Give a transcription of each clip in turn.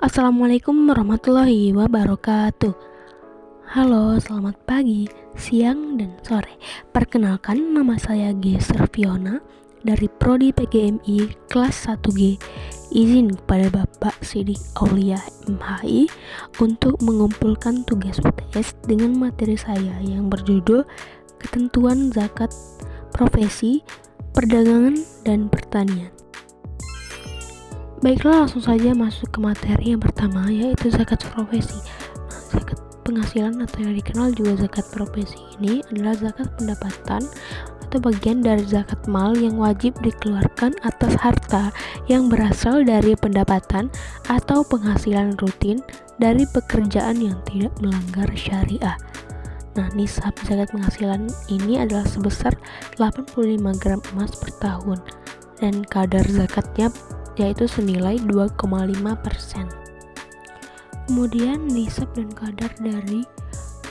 Assalamualaikum warahmatullahi wabarakatuh. Halo, selamat pagi, siang, dan sore. Perkenalkan, nama saya G. Serviona dari Prodi PGMI kelas 1G. Izin kepada Bapak Sidik Aulia MHI untuk mengumpulkan tugas UTS dengan materi saya yang berjudul Ketentuan Zakat Profesi, Perdagangan, dan Pertanian. Baiklah, langsung saja masuk ke materi yang pertama, yaitu zakat profesi. Zakat penghasilan atau yang dikenal juga zakat profesi ini adalah zakat pendapatan atau bagian dari zakat mal yang wajib dikeluarkan atas harta yang berasal dari pendapatan atau penghasilan rutin dari pekerjaan yang tidak melanggar syariah. Nah, nisab zakat penghasilan ini adalah sebesar 85 gram emas per tahun dan kadar zakatnya yaitu senilai 2,5%. Kemudian nisab dan kadar dari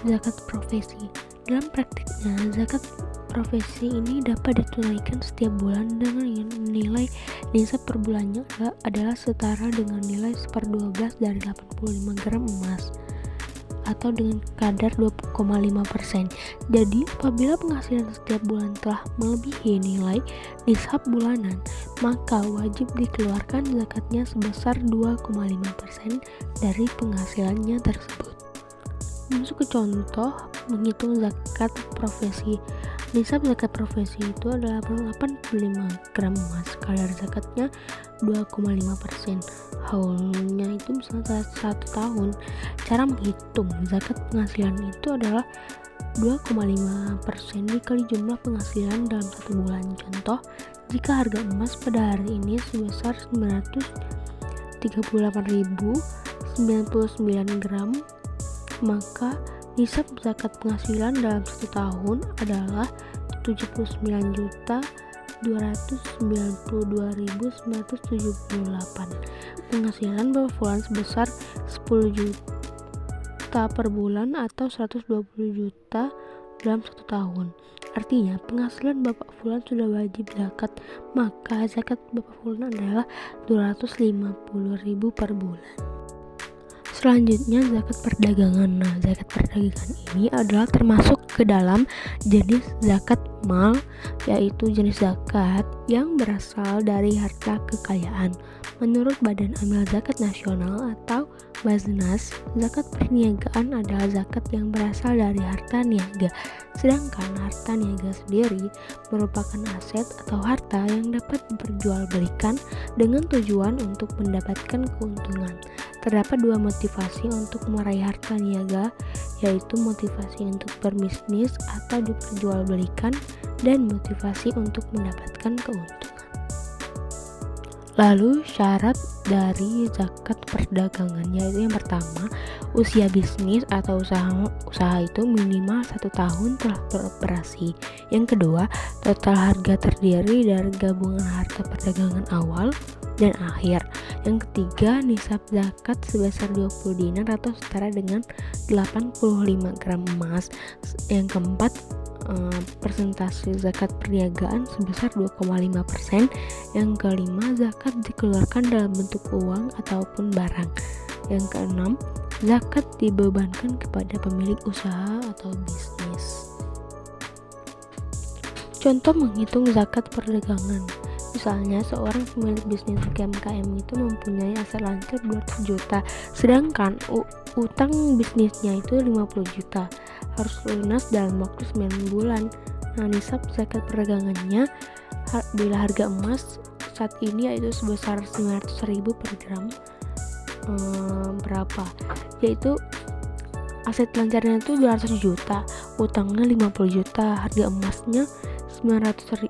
zakat profesi. Dalam praktiknya, zakat profesi ini dapat ditunaikan setiap bulan dengan nilai nisab per bulannya adalah setara dengan nilai 1/12 dari 85 gram emas atau dengan kadar 2,5%. Jadi, apabila penghasilan setiap bulan telah melebihi nilai nisab bulanan, maka wajib dikeluarkan zakatnya sebesar 2,5% dari penghasilannya tersebut. Masuk ke contoh menghitung zakat profesi. Nisab zakat profesi itu adalah 85 gram emas. Kadar zakatnya 2,5%. Haulnya itu misalnya 1 tahun. Cara menghitung zakat penghasilan itu adalah 2,5% dikali jumlah penghasilan dalam 1 bulan. Contoh, jika harga emas pada hari ini sebesar 938.099 gram, maka nisab zakat penghasilan dalam 1 tahun adalah 79.292.978. Penghasilan Bapak Fulan sebesar 10 juta per bulan atau 120 juta dalam 1 tahun. Artinya penghasilan Bapak Fulan sudah wajib zakat, maka zakat Bapak Fulan adalah 250.000 per bulan. Selanjutnya zakat perdagangan. Nah, zakat perdagangan ini adalah termasuk ke dalam jenis zakat mal, yaitu jenis zakat yang berasal dari harta kekayaan. Menurut Badan Amil Zakat Nasional atau Baznas, zakat perniagaan adalah zakat yang berasal dari harta niaga. Sedangkan harta niaga sendiri merupakan aset atau harta yang dapat diperjualbelikan dengan tujuan untuk mendapatkan keuntungan. Terdapat 2 motivasi untuk meraih harta niaga, yaitu motivasi untuk berbisnis atau diperjualbelikan dan motivasi untuk mendapatkan keuntungan. Lalu syarat dari zakat perdagangan, yaitu yang pertama, usia bisnis atau usaha itu minimal 1 tahun telah beroperasi. Yang kedua, total harga terdiri dari gabungan harta perdagangan awal dan akhir. Yang ketiga, nisab zakat sebesar 20 dinar atau setara dengan 85 gram emas. Yang keempat, persentase zakat perniagaan sebesar 2,5%. Yang kelima, zakat dikeluarkan dalam bentuk uang ataupun barang. Yang keenam, zakat dibebankan kepada pemilik usaha atau bisnis. Contoh menghitung zakat perdagangan. Misalnya, seorang pemilik bisnis UMKM itu mempunyai aset lancur 200 juta, sedangkan utang bisnisnya itu 50 juta. Harus lunas dalam waktu 9 bulan. Nah, nisab zakat perdagangannya bila harga emas saat ini yaitu sebesar 900.000 per gram, berapa? Yaitu aset lancarnya itu 200 juta, utangnya 50 juta, harga emasnya 900.000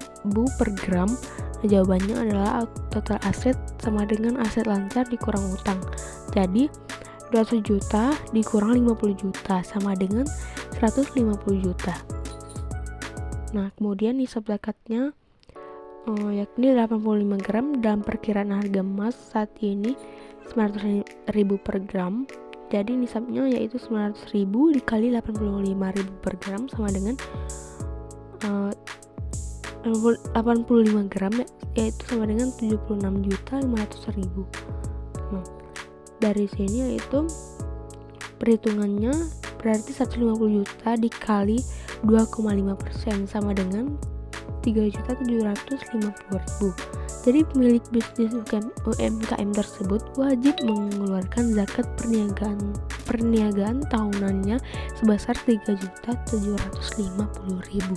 per gram. Nah, jawabannya adalah total aset sama dengan aset lancar dikurang utang. Jadi 200 juta dikurang 50 juta sama dengan 150 juta. Nah, kemudian nisab zakatnya yakni 85 gram dalam perkiraan harga emas saat ini 900.000 per gram. Jadi nisabnya yaitu 900.000 dikali 85.000 per gram sama dengan 85 gram, yaitu sama dengan 76.500.000. Nah, dari sini yaitu perhitungannya berarti 150 juta dikali 2,5% sama dengan 3.750.000. Jadi pemilik bisnis UMKM tersebut wajib mengeluarkan zakat perniagaan tahunannya sebesar 3.750.000.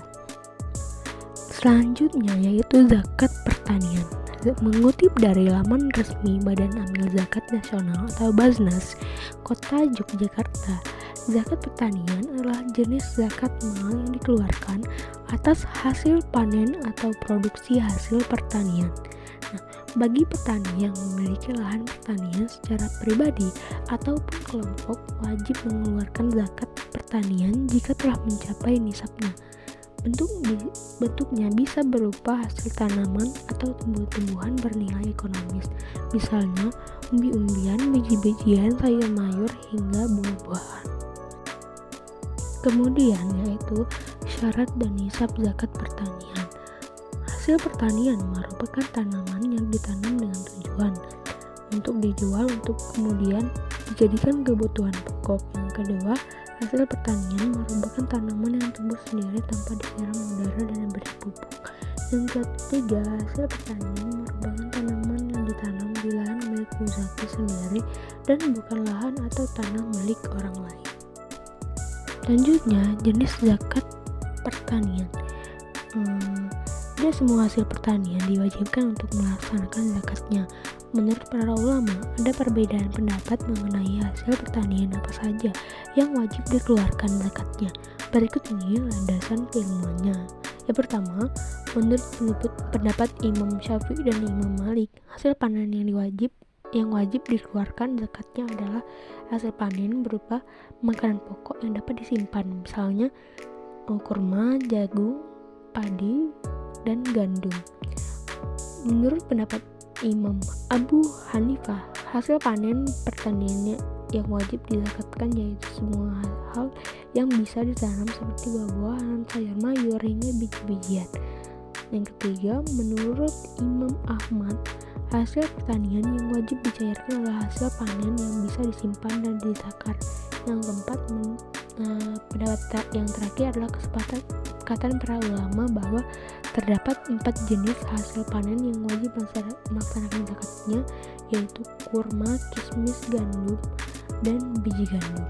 Selanjutnya yaitu zakat pertanian. Mengutip dari laman resmi Badan Amil Zakat Nasional atau Baznas Kota Yogyakarta, zakat pertanian adalah jenis zakat mal yang dikeluarkan atas hasil panen atau produksi hasil pertanian. Nah, bagi petani yang memiliki lahan pertanian secara pribadi ataupun kelompok wajib mengeluarkan zakat pertanian jika telah mencapai nisabnya. Bentuknya bisa berupa hasil tanaman atau tumbuh-tumbuhan bernilai ekonomis, misalnya umbi-umbian, biji-bijian, sayur mayur, hingga buah-buahan. Kemudian yaitu syarat dan nisab zakat pertanian. Hasil pertanian merupakan tanaman yang ditanam dengan tujuan untuk dijual untuk kemudian dijadikan kebutuhan pokok. Yang kedua, hasil pertanian merupakan tanaman yang tumbuh sendiri tanpa disiram udara dan beri pupuk. Yang ketiga, hasil pertanian merupakan tanaman yang ditanam di lahan milik muzaki sendiri dan bukan lahan atau tanah milik orang lain. Selanjutnya, jenis zakat pertanian. Tidak semua hasil pertanian diwajibkan untuk melaksanakan zakatnya. Menurut para ulama, ada perbedaan pendapat mengenai hasil pertanian apa saja yang wajib dikeluarkan zakatnya. Berikut ini landasan keilmuannya. Yang pertama, menurut pendapat Imam Syafi'i dan Imam Malik, hasil panen yang wajib dikeluarkan zakatnya adalah hasil panen berupa makanan pokok yang dapat disimpan, misalnya kurma, jagung, padi, dan gandum. Menurut pendapat Imam Abu Hanifah, hasil panen pertaniannya yang wajib dizakatkan yaitu semua hal yang bisa ditanam seperti buah-buahan, sayur mayur, hingga biji-bijian. Yang ketiga, menurut Imam Ahmad, hasil pertanian yang wajib dicairkan adalah hasil panen yang bisa disimpan dan ditakar. Yang keempat, pendapat yang terakhir adalah kesepakatan para ulama bahwa terdapat 4 jenis hasil panen yang wajib melaksanakan zakatnya, yaitu kurma, kismis, gandum, dan biji gandum.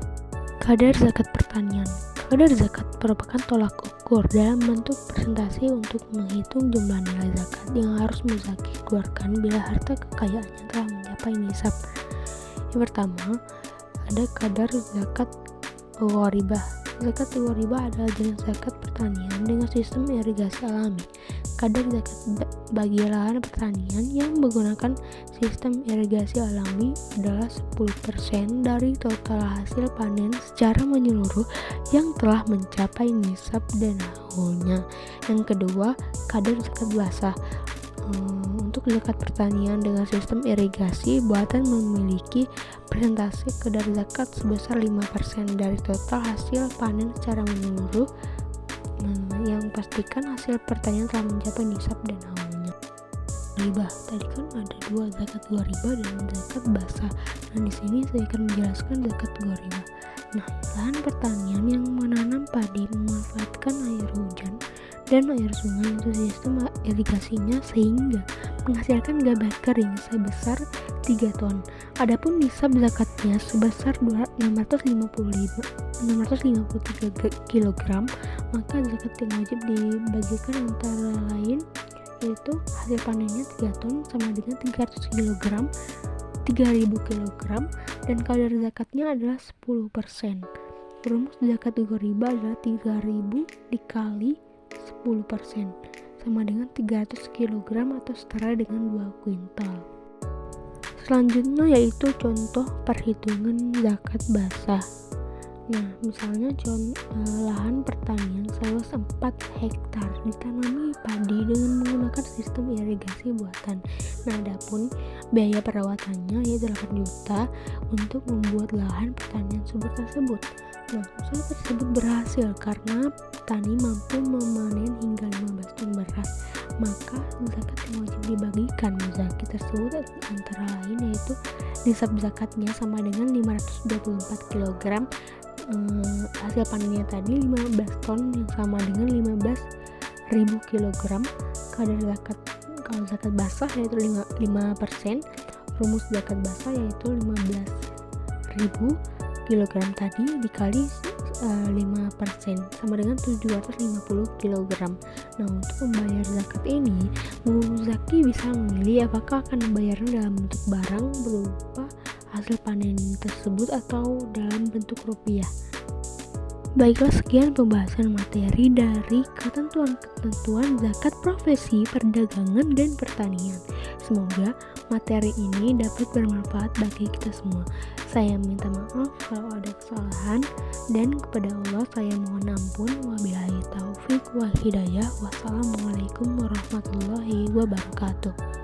Kadar zakat pertanian. Kadar zakat merupakan tolak ukur dalam bentuk persentase untuk menghitung jumlah nilai zakat yang harus muzaki keluarkan bila harta kekayaannya telah mencapai nisab. Yang pertama, ada kadar zakat gharibah. Zakat gharibah adalah jenis zakat pertanian dengan sistem irigasi alami. Kadar zakat bagi lahan pertanian yang menggunakan sistem irigasi alami adalah 10% dari total hasil panen secara menyeluruh yang telah mencapai nisab dan haulnya. Yang kedua, kadar zakat basah. Untuk zakat pertanian dengan sistem irigasi buatan memiliki persentase kadar zakat sebesar 5% dari total hasil panen secara menyeluruh yang pastikan hasil pertanian telah mencapai nisab dan haulnya. Riba, tadi kan ada dua, zakat gharibah dan zakat basah. Nah, di sini saya akan menjelaskan zakat gharibah. Nah, lahan pertanian yang menanam padi memanfaatkan air hujan dan air sungai untuk sistem irigasinya sehingga menghasilkan gabah kering sebesar 3 ton. Adapun nisab zakatnya sebesar 653 kg, maka zakat yang wajib dibagikan antara lain yaitu hasil panennya 3 ton sama dengan 300 kg, 3000 kg, dan kadar zakatnya adalah 10%. Rumus zakat gharibah adalah 3000 dikali 10% sama dengan 300 kg atau setara dengan 2 kuintal. Selanjutnya yaitu contoh perhitungan zakat basah. Nah, misalnya lahan pertanian seluas 4 hektar ditanami padi dengan menggunakan sistem irigasi buatan. Nah, adapun biaya perawatannya yaitu 8 juta untuk membuat lahan pertanian subur tersebut. Nah, usaha tersebut berhasil karena petani mampu memanen hingga 15 ton beras. Maka zakat yang wajib dibagikan muzaki tersebut antara lain yaitu nisab zakatnya sama dengan 524 kg, hasil panennya tadi 15 ton yang sama dengan 15.000 kg. Kadar zakat kalau zakat basah yaitu 5%, rumus zakat basah yaitu 15.000 kg tadi dikali 5% sama dengan 750 kg. Nah, untuk membayar zakat ini, muzaki bisa memilih apakah akan membayarnya dalam bentuk barang berupa hasil panen tersebut atau dalam bentuk rupiah. Baiklah, sekian pembahasan materi dari ketentuan-ketentuan zakat profesi, perdagangan, dan pertanian. Semoga materi ini dapat bermanfaat bagi kita semua. Saya minta maaf kalau ada kesalahan, dan kepada Allah saya mohon ampun. Wabillahi taufik wal hidayah. Wassalamualaikum warahmatullahi wabarakatuh.